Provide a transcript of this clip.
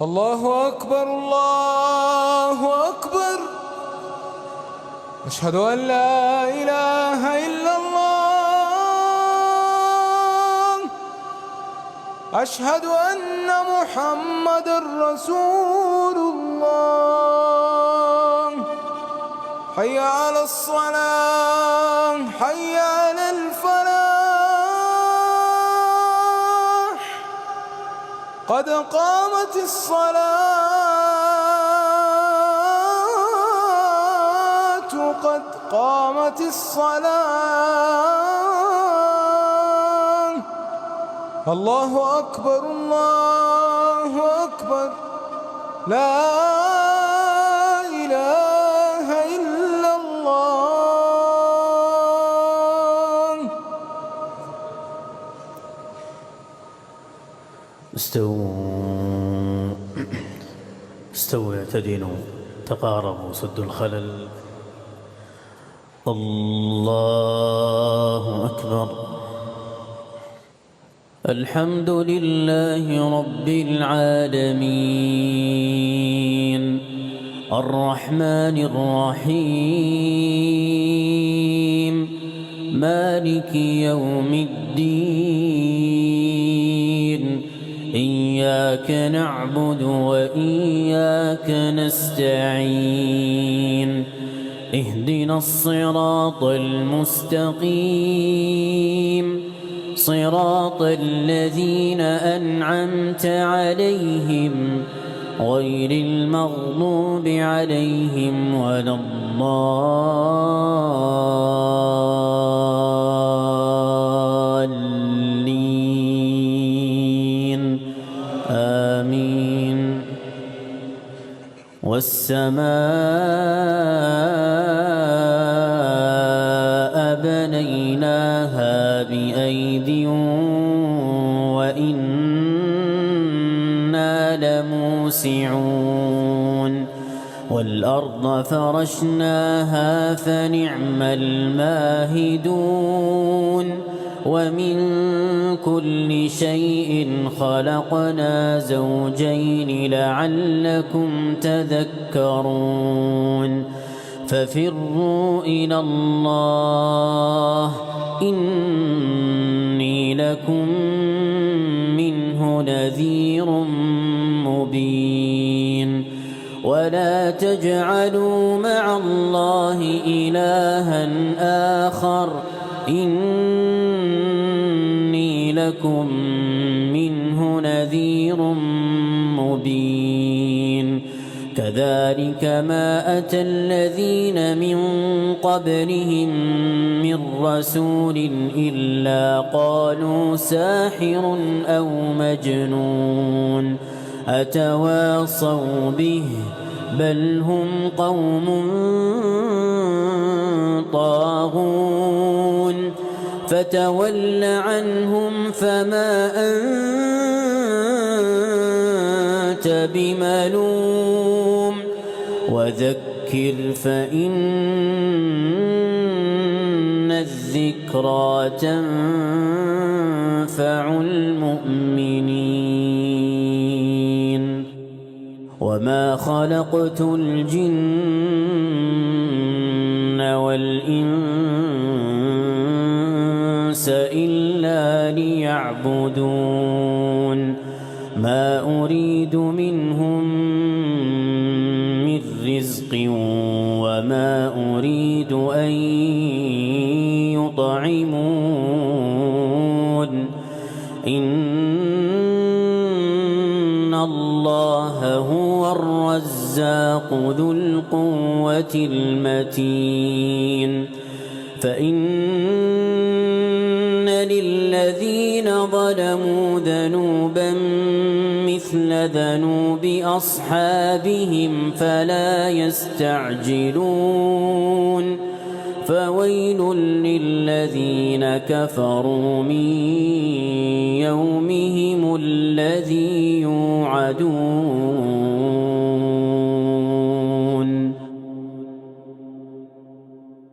الله أكبر الله أكبر. أشهد أن لا إله إلا الله. أشهد أن محمدًا رسول الله. حي على الصلاة، حي على الفلاح، قد قامت الصلاة، قد قامت الصلاة. الله أكبر الله أكبر. لا إله إلا الله. استووا اعتدلوا تقاربوا سدوا الخلل. الله أكبر. الحمد لله رب العالمين الرحمن الرحيم مالك يوم الدين. إياك نعبد وإياك نستعين. اهدنا الصراط المستقيم صراط الذين أنعمت عليهم غير المغضوب عليهم ولا الضالين. آمين. والسماء بنيناها بأيد وإنا لموسعون. والأرض فرشناها فنعم الماهدون. ومن كل شيء خلقنا زوجين لعلكم تذكرون. ففروا إلى الله إني لكم منه نذير مبين. ولا تجعلوا مع الله إلها آخر إني لكم منه نذير مبين. كذلك ما أتى الذين من قبلهم من رسول إلا قالوا ساحر أو مجنون أتواصوا به بل هم قوم طاغون. فتول عنهم فما أنت بملوم وذكر فإن الذكرى تنفع المؤمنين. وما خلقت الجن والإنس إلا ليعبدون. ما أريد منهم من رزق وما أريد أن يطعمون. إن الله هو الرزاق ذو القوة المتين. فإن للذين ظلموا ذنوبا مثل ذنوب أصحابهم فلا يستعجلون. فويل للذين كفروا من يومهم الذي يوعدون.